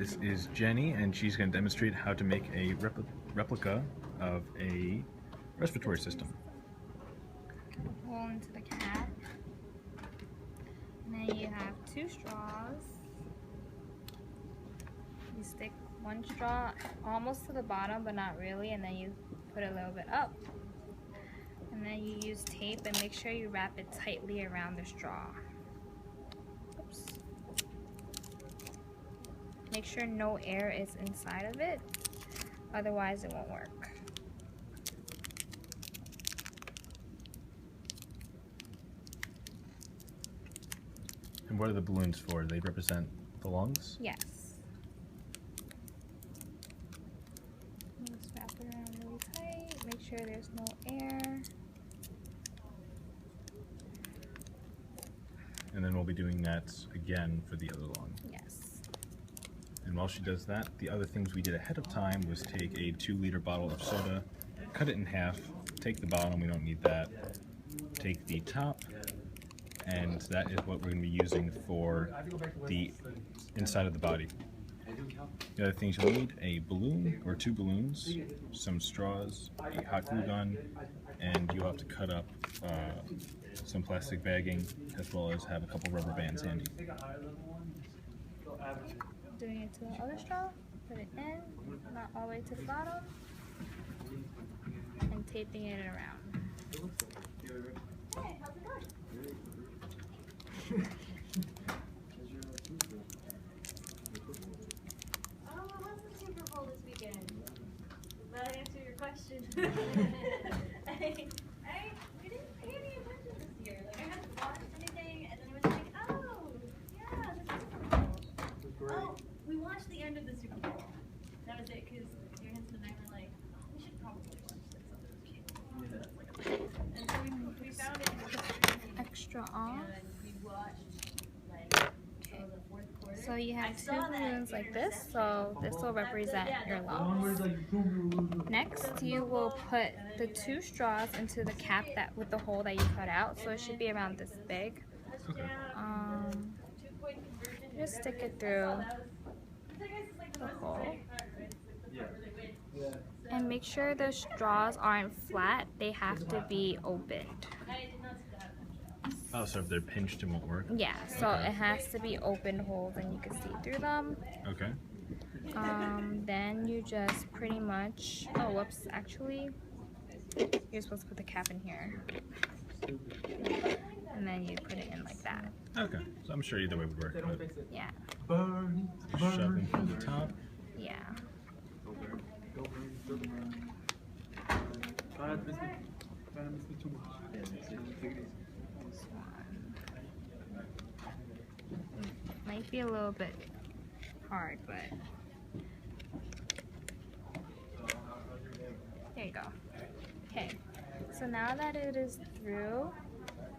This is Jenny, and she's going to demonstrate how to make a replica of a respiratory system. Pull into the cap, and then you have two straws. You stick one straw almost to the bottom, but not really, and then you put it a little bit up. And then you use tape and make sure you wrap it tightly around the straw. Oops. Make sure no air is inside of it, otherwise it won't work. And what are the balloons for? They represent the lungs? Yes. Just wrap it around really tight. Make sure there's no air. And then we'll be doing that again for the other lung. Yes. And while she does that, the other things we did ahead of time was take a 2-liter bottle of soda, cut it in half, take the bottom, we don't need that, take the top, and that is what we're going to be using for the inside of the body. The other things you'll need: a balloon or 2 balloons, some straws, a hot glue gun, and you'll have to cut up some plastic bagging, as well as have a couple rubber bands handy. Doing it to the other straw, put it in, not all the way to the bottom, and taping it around. Hey, how's it going? Oh, what was the Super Bowl this weekend? That answer your question. We didn't pay any attention this year. Like, I hadn't watched anything, and then it was like, oh, yeah, the Super Bowl. Oh, we watched the end of the Super Bowl. That was it, because Johansson and I were like, oh, we should probably watch this on those cable. And so we found it. Extra off. And we watched, like, the fourth quarter. So you have 2 balloons like this, so this will represent your lungs. Next, you will put the 2 straws into the cap that with the hole that you cut out, so it should be around this big. Okay. Just stick it through the hole. And make sure the straws aren't flat, they have to be opened. Oh, so if they're pinched, it won't work? Yeah, so it has to be open holes and you can see through them. Okay. Then you just pretty much, oh whoops, actually, you're supposed to put the cap in here. And then you put it in like that. Okay, so I'm sure either way would work. But Yeah. shove in from the top. Yeah. This one. Might be a little bit hard, but there you go. Okay, so now that it is through,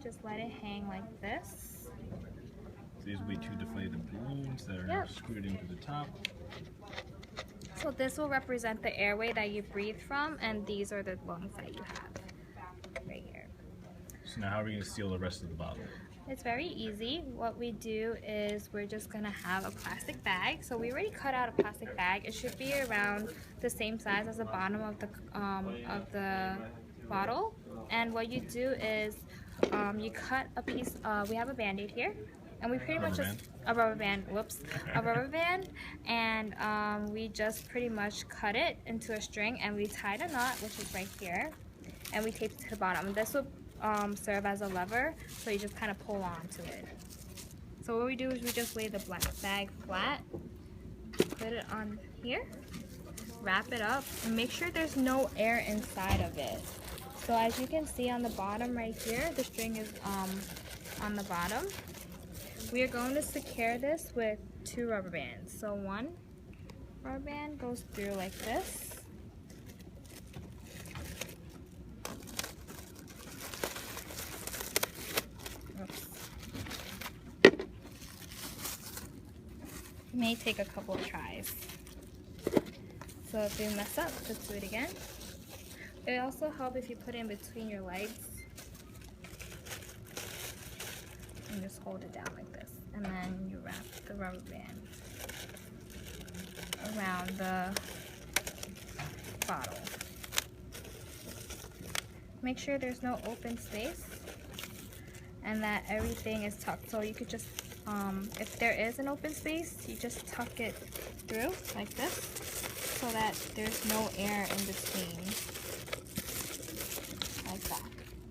just let it hang like this. So these will be 2 deflated balloons that are screwed into the top. So this will represent the airway that you breathe from, and these are the lungs that you have right here. So now how are we going to seal the rest of the bottle? It's very easy. What we do is we're just going to have a plastic bag. So we already cut out a plastic bag. It should be around the same size as the bottom of the bottle. And what you do is you cut a piece, we have a Band-Aid here. And we pretty much just, a rubber band, and we just pretty much cut it into a string and we tied a knot, which is right here, and we taped it to the bottom. This will serve as a lever, so you just kind of pull onto it. So what we do is we just lay the black bag flat, put it on here, wrap it up, and make sure there's no air inside of it. So as you can see on the bottom right here, the string is on the bottom. We are going to secure this with 2 rubber bands. So 1 rubber band goes through like this. Oops. It may take a couple of tries. So if you mess up, just do it again. It also helps if you put it in between your legs. And just hold it down like this, and then you wrap the rubber band. around the bottle. Make sure there's no open space and that everything is tucked. So you could just, if there is an open space, you just tuck it through like this so that there's no air in between. Like that,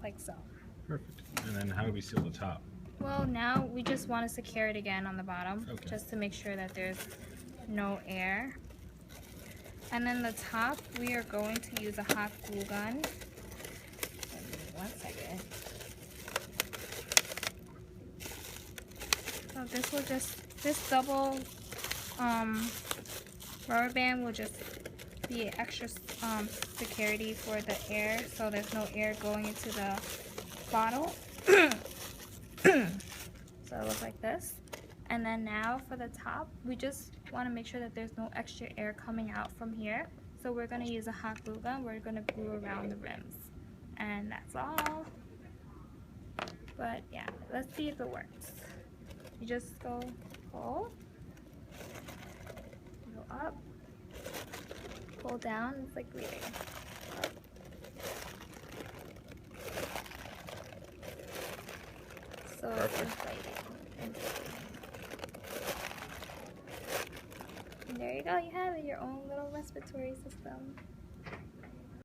like so. Perfect. And then how do we seal the top? Well, now we just want to secure it again on the bottom, Okay. just to make sure that there's no air. And then the top, we are going to use a hot glue gun. Give me 1 second. So this will just, this double rubber band will just be extra security for the air, so there's no air going into the bottle. So it looks like this. And then now for the top, we just want to make sure that there's no extra air coming out from here. So we're going to use a hot glue gun. We're going to glue around the rims. And that's all. But yeah, let's see if it works. You just go pull, go up, pull down. It's like breathing. So it's inflating. And there you go, you have it, your own little respiratory system.